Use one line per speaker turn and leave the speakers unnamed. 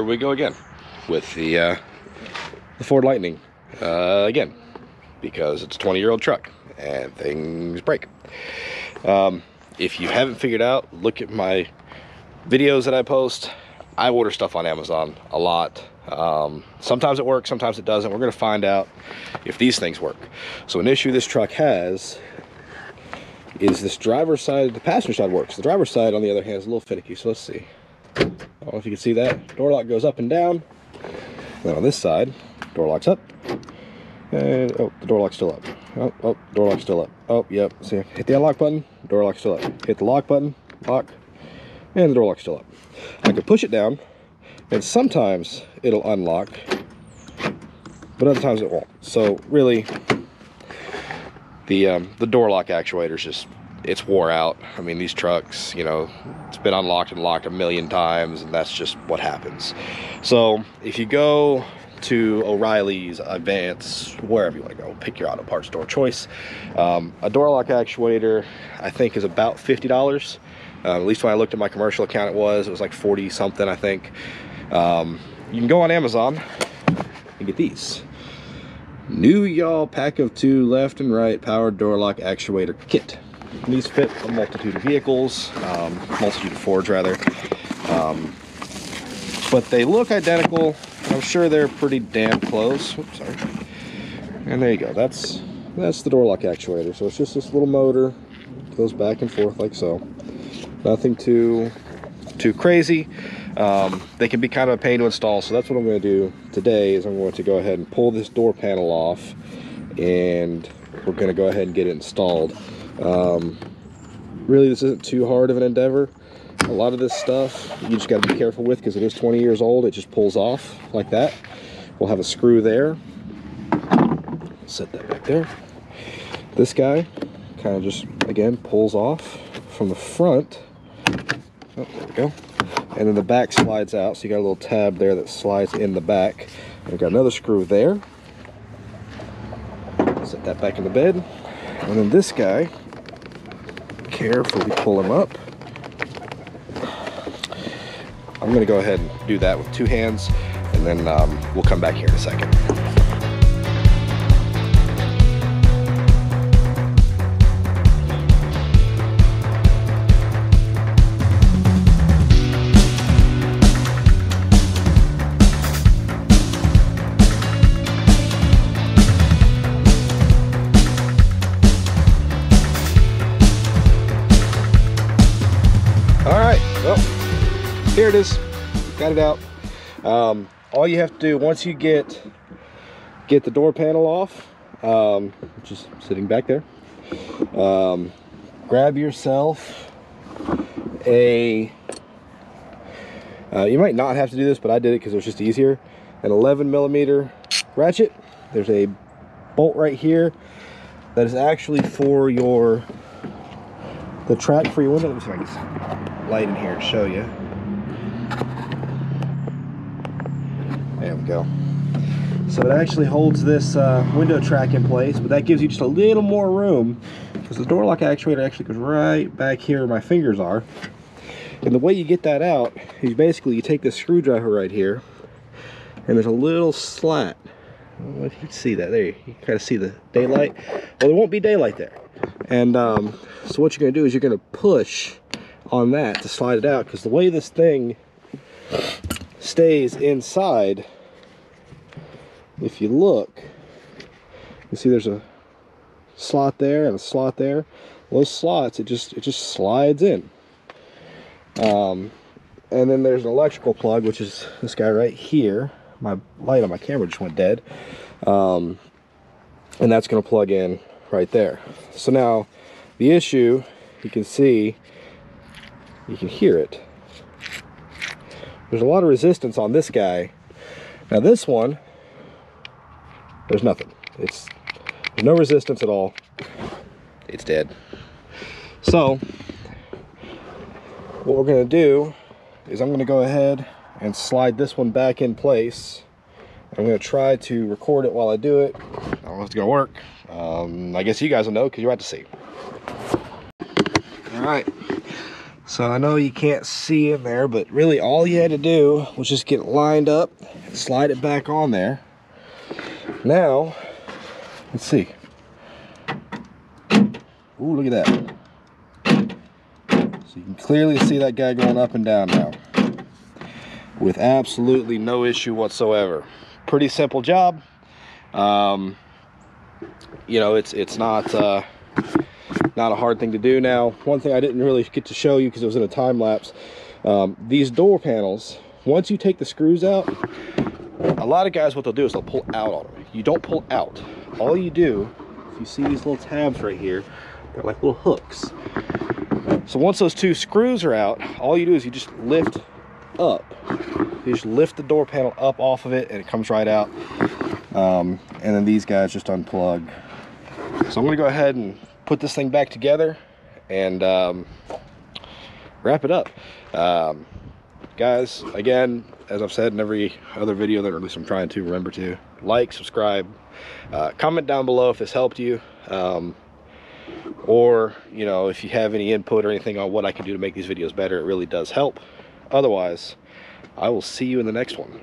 we go again with the Ford Lightning again, because it's a 20-year-old truck and things break. If you haven't figured out, look at my videos that I post. I order stuff on Amazon a lot. Sometimes it works, sometimes it doesn't. We're going to find out if these things work. So an issue this truck has is this driver's side. The passenger side works. The driver's side, on the other hand, is a little finicky. So let's see. I don't know if you can see that. Door lock goes up and down. And then on this side, door lock's up. And, oh, the door lock's still up. Oh, door lock's still up. Oh, yep. See, hit the unlock button, door lock's still up. Hit the lock button, lock, and the door lock's still up. I can push it down, and sometimes it'll unlock, but other times it won't. So really, the door lock actuator is just, it's wore out. I mean, these trucks, you know, it's been unlocked and locked a million times, and that's just what happens. So if you go to O'Reilly's, Advance, wherever you want to go, pick your auto parts store choice, a door lock actuator I think is about $50. At least when I looked at my commercial account, it was like 40 something, I think. You can go on Amazon and get these. New y'all pack of 2 left and right powered door lock actuator kit. And these fit a multitude of vehicles, multitude of Fords rather. But they look identical. I'm sure they're pretty damn close. Oops, sorry. And there you go. That's the door lock actuator. So it's just this little motor, goes back and forth like so. Nothing too crazy. They can be kind of a pain to install, so that's what I'm going to do today. Is I'm going to go ahead and pull this door panel off, and we're going to go ahead and get it installed. Really, this isn't too hard of an endeavor. A lot of this stuff you just got to be careful with because it is 20 years old. It just pulls off like that. We'll have a screw there. Set that back there. This guy kind of just, again, pulls off from the front. Oh, there we go. And then the back slides out, so you got a little tab there that slides in the back. And we've got another screw there. Set that back in the bed. And then this guy, carefully pull him up. I'm going to go ahead and do that with 2 hands, and then we'll come back here in a second. All right, well, here it is. Got it out. All you have to do once you get the door panel off, which is sitting back there, grab yourself a you might not have to do this, but I did it because it was just easier, an 11mm ratchet. There's a bolt right here that is actually for the track for your window. Let me see if I can light in here and show you. There we go. So it actually holds this window track in place, but that gives you just a little more room because the door lock actuator actually goes right back here where my fingers are. And the way you get that out is basically you take this screwdriver right here, and there's a little slat. I don't know if you can see that. There, you can kind of see the daylight. Well, there won't be daylight there. And so what you're going to do is you're going to push on that to slide it out, because the way this thing stays inside, if you look, you see there's a slot there and a slot there. Those slots, it just slides in. And then there's an electrical plug, which is this guy right here. My light on my camera just went dead. And that's going to plug in right there. So now the issue, you can see, you can hear it. There's a lot of resistance on this guy. Now this one, there's nothing. There's no resistance at all. It's dead. So what we're going to do is I'm going to go ahead and slide this one back in place. I'm going to try to record it while I do it. I don't know if it's going to work. I guess you guys will know because you're about to see. All right. So I know you can't see in there, but really all you had to do was just get it lined up, slide it back on there. Now, let's see. Ooh, look at that. So you can clearly see that guy going up and down now with absolutely no issue whatsoever. Pretty simple job. You know, it's not a hard thing to do. Now, one thing I didn't really get to show you because it was in a time lapse, these door panels, once you take the screws out, a lot of guys, what they'll do is they'll pull out on them. You don't pull out. All you do, if you see these little tabs right here, they're like little hooks. So once those two screws are out, all you do is you just lift up. You just lift the door panel up off of it and it comes right out. And then these guys just unplug. So I'm gonna go ahead and put this thing back together and wrap it up. Guys, again, as I've said in every other video, that, or at least I'm trying to remember to, like, subscribe, comment down below if this helped you, or, you know, if you have any input or anything on what I can do to make these videos better. It really does help. Otherwise, I will see you in the next one.